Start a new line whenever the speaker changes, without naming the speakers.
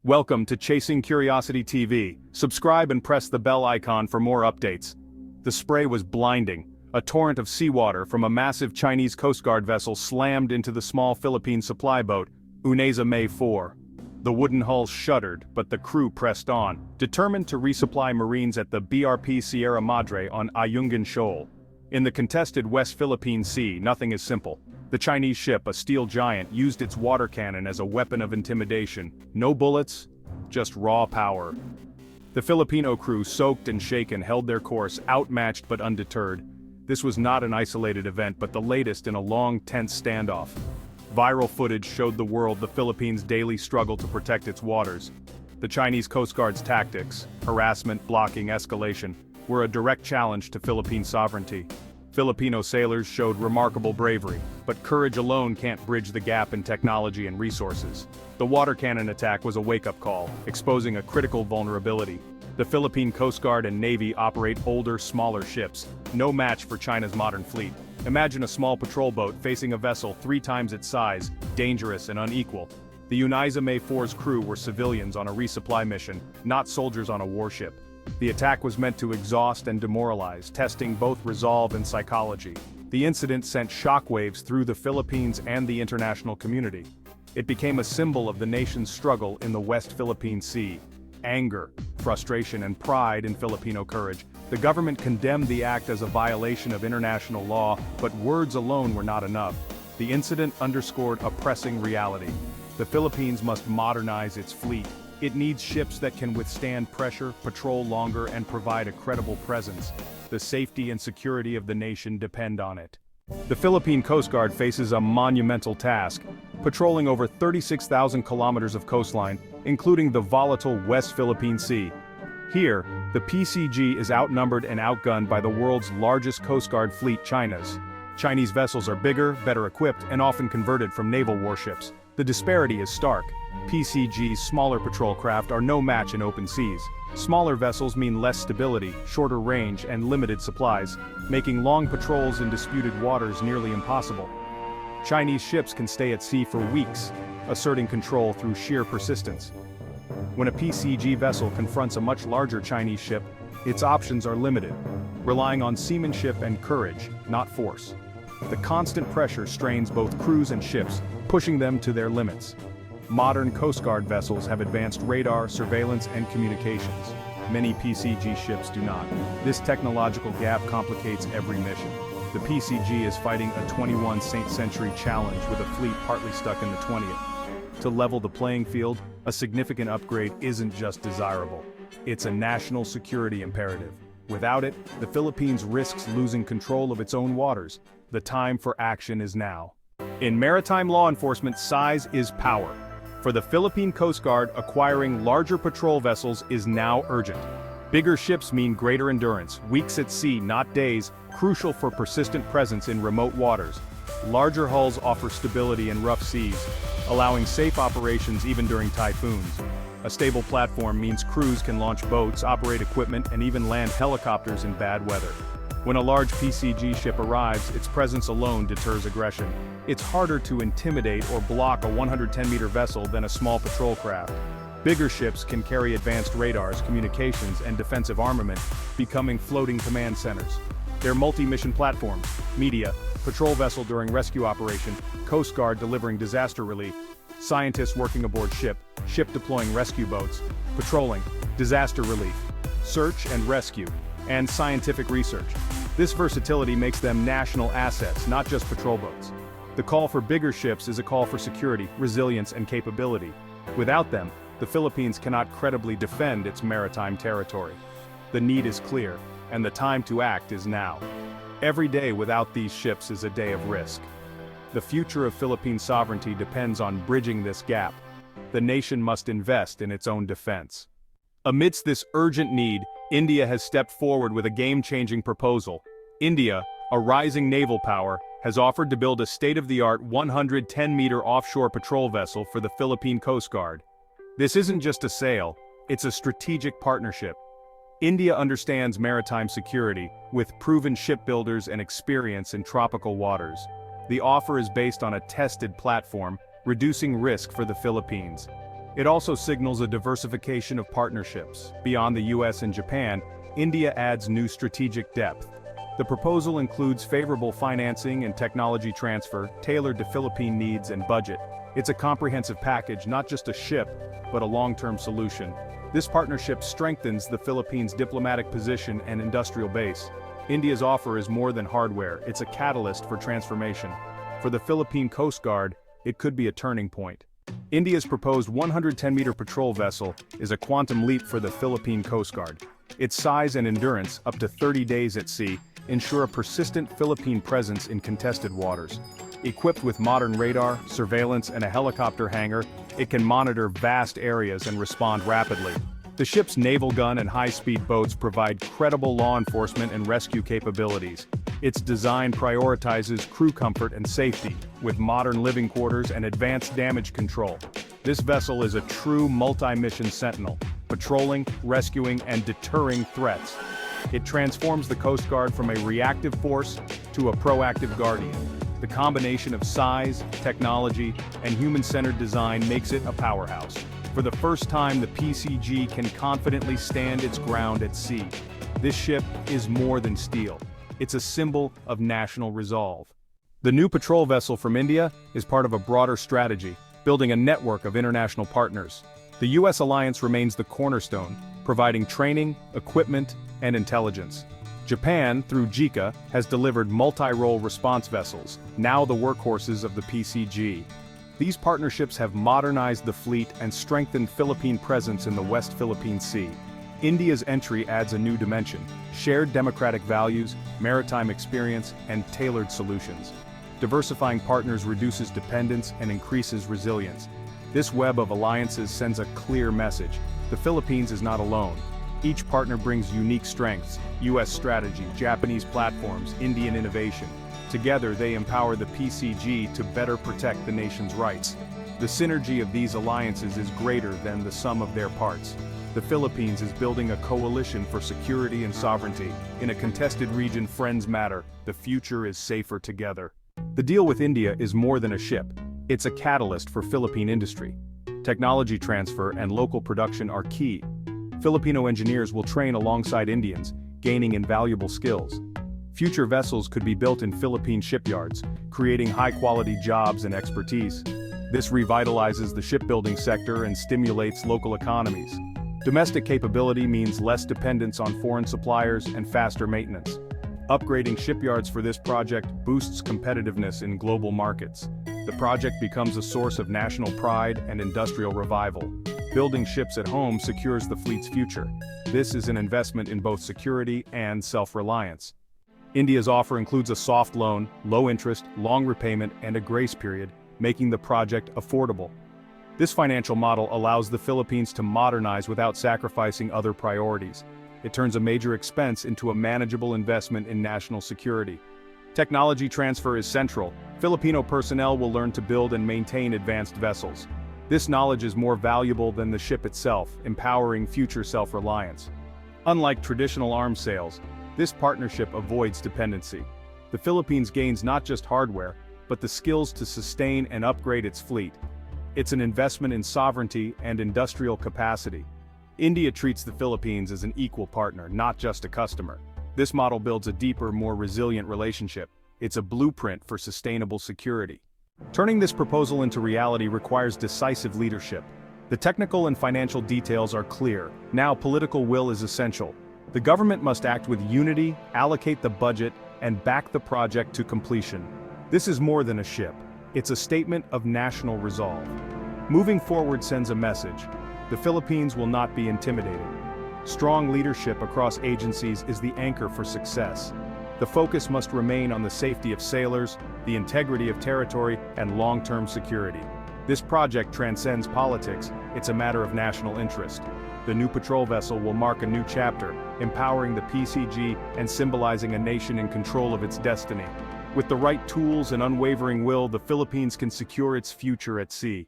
Welcome to Chasing Curiosity TV. Subscribe and press the bell icon for more updates. The spray was blinding. A torrent of seawater from a massive Chinese Coast Guard vessel slammed into the small Philippine supply boat, Uneza May 4. The wooden hull shuddered, but the crew pressed on, determined to resupply Marines at the BRP Sierra Madre on Ayungin Shoal. In the contested West Philippine Sea, nothing is simple. The Chinese ship, a steel giant, used its water cannon as a weapon of intimidation. No bullets, just raw power. The Filipino crew, soaked and shaken, held their course, outmatched but undeterred. This was not an isolated event, but the latest in a long, tense standoff. Viral footage showed the world the Philippines' daily struggle to protect its waters. The Chinese Coast Guard's tactics, harassment, blocking, escalation, were a direct challenge to Philippine sovereignty. Filipino sailors showed remarkable bravery, but courage alone can't bridge the gap in technology and resources. The water cannon attack was a wake-up call, exposing a critical vulnerability. The Philippine Coast Guard and Navy operate older, smaller ships, no match for China's modern fleet. Imagine a small patrol boat facing a vessel 3 times its size, dangerous and unequal. The Uneza May 4's crew were civilians on a resupply mission, not soldiers on a warship. The attack was meant to exhaust and demoralize, testing both resolve and psychology. The incident sent shockwaves through the Philippines and the international community. It became a symbol of the nation's struggle in the West Philippine Sea. Anger, frustration, and pride in Filipino courage. The government condemned the act as a violation of international law, but words alone were not enough. The incident underscored a pressing reality. The Philippines must modernize its fleet. It needs ships that can withstand pressure, patrol longer, and provide a credible presence. The safety and security of the nation depend on it. The Philippine Coast Guard faces a monumental task, patrolling over 36,000 kilometers of coastline, including the volatile West Philippine Sea. Here, the PCG is outnumbered and outgunned by the world's largest Coast Guard fleet, China's. Chinese vessels are bigger, better equipped, and often converted from naval warships. The disparity is stark. PCG's smaller patrol craft are no match in open seas. Smaller vessels mean less stability, shorter range, and limited supplies, making long patrols in disputed waters nearly impossible. Chinese ships can stay at sea for weeks, asserting control through sheer persistence. When a PCG vessel confronts a much larger Chinese ship, its options are limited, relying on seamanship and courage, not force. The constant pressure strains both crews and ships, pushing them to their limits. Modern Coast Guard vessels have advanced radar, surveillance, and communications. Many PCG ships do not. This technological gap complicates every mission. The PCG is fighting a 21st century challenge with a fleet partly stuck in the 20th. To level the playing field, a significant upgrade isn't just desirable. It's a national security imperative. Without it, the Philippines risks losing control of its own waters. The time for action is now. In maritime law enforcement, size is power. For the Philippine Coast Guard, acquiring larger patrol vessels is now urgent. Bigger ships mean greater endurance, weeks at sea, not days, crucial for persistent presence in remote waters. Larger hulls offer stability in rough seas, allowing safe operations even during typhoons. A stable platform means crews can launch boats, operate equipment, and even land helicopters in bad weather. When a large PCG ship arrives, its presence alone deters aggression. It's harder to intimidate or block a 110-meter vessel than a small patrol craft. Bigger ships can carry advanced radars, communications, and defensive armament, becoming floating command centers. They're multi-mission platforms: media, patrol vessel during rescue operation, Coast Guard delivering disaster relief, scientists working aboard ship deploying rescue boats, patrolling, disaster relief, search and rescue, and scientific research. This versatility makes them national assets, not just patrol boats. The call for bigger ships is a call for security, resilience, and capability. Without them, the Philippines cannot credibly defend its maritime territory. The need is clear, and the time to act is now. Every day without these ships is a day of risk. The future of Philippine sovereignty depends on bridging this gap. The nation must invest in its own defense. Amidst this urgent need, India has stepped forward with a game-changing proposal. India, a rising naval power, has offered to build a state-of-the-art 110-meter offshore patrol vessel for the Philippine Coast Guard. This isn't just a sale, it's a strategic partnership. India understands maritime security, with proven shipbuilders and experience in tropical waters. The offer is based on a tested platform, reducing risk for the Philippines. It also signals a diversification of partnerships. Beyond the US and Japan, India adds new strategic depth. The proposal includes favorable financing and technology transfer, tailored to Philippine needs and budget. It's a comprehensive package, not just a ship, but a long-term solution. This partnership strengthens the Philippines' diplomatic position and industrial base. India's offer is more than hardware, it's a catalyst for transformation. For the Philippine Coast Guard, it could be a turning point. India's proposed 110-meter patrol vessel is a quantum leap for the Philippine Coast Guard. Its size and endurance, up to 30 days at sea, ensure a persistent Philippine presence in contested waters. Equipped with modern radar, surveillance, and a helicopter hangar, it can monitor vast areas and respond rapidly. The ship's naval gun and high-speed boats provide credible law enforcement and rescue capabilities. Its design prioritizes crew comfort and safety, with modern living quarters and advanced damage control. This vessel is a true multi-mission sentinel, patrolling, rescuing, and deterring threats. It transforms the Coast Guard from a reactive force to a proactive guardian. The combination of size, technology, and human-centered design makes it a powerhouse. For the first time, the PCG can confidently stand its ground at sea. This ship is more than steel. It's a symbol of national resolve. The new patrol vessel from India is part of a broader strategy, building a network of international partners. The US alliance remains the cornerstone, providing training, equipment, and intelligence. Japan, through JICA, has delivered multi-role response vessels, now the workhorses of the PCG. These partnerships have modernized the fleet and strengthened Philippine presence in the West Philippine Sea. India's entry adds a new dimension: shared democratic values, maritime experience, and tailored solutions. Diversifying partners reduces dependence and increases resilience. This web of alliances sends a clear message: the Philippines is not alone. Each partner brings unique strengths: US strategy, Japanese platforms, Indian innovation. Together they empower the PCG to better protect the nation's rights. The synergy of these alliances is greater than the sum of their parts. The Philippines is building a coalition for security and sovereignty. In a contested region, friends matter. The future is safer together. The deal with India is more than a ship. It's a catalyst for Philippine industry. Technology transfer and local production are key. Filipino engineers will train alongside Indians, gaining invaluable skills. Future vessels could be built in Philippine shipyards, creating high-quality jobs and expertise. This revitalizes the shipbuilding sector and stimulates local economies. Domestic capability means less dependence on foreign suppliers and faster maintenance. Upgrading shipyards for this project boosts competitiveness in global markets. The project becomes a source of national pride and industrial revival. Building ships at home secures the fleet's future. This is an investment in both security and self-reliance. India's offer includes a soft loan, low interest, long repayment, and a grace period, making the project affordable. This financial model allows the Philippines to modernize without sacrificing other priorities. It turns a major expense into a manageable investment in national security. Technology transfer is central. Filipino personnel will learn to build and maintain advanced vessels. This knowledge is more valuable than the ship itself, empowering future self-reliance. Unlike traditional arms sales, this partnership avoids dependency. The Philippines gains not just hardware, but the skills to sustain and upgrade its fleet. It's an investment in sovereignty and industrial capacity. India treats the Philippines as an equal partner, not just a customer. This model builds a deeper, more resilient relationship. It's a blueprint for sustainable security. Turning this proposal into reality requires decisive leadership. The technical and financial details are clear. Now political will is essential. The government must act with unity, allocate the budget, and back the project to completion. This is more than a ship. It's a statement of national resolve. Moving forward sends a message: the Philippines will not be intimidated. Strong leadership across agencies is the anchor for success. The focus must remain on the safety of sailors, the integrity of territory, and long-term security. This project transcends politics. It's a matter of national interest. The new patrol vessel will mark a new chapter, empowering the PCG and symbolizing a nation in control of its destiny. With the right tools and unwavering will, the Philippines can secure its future at sea.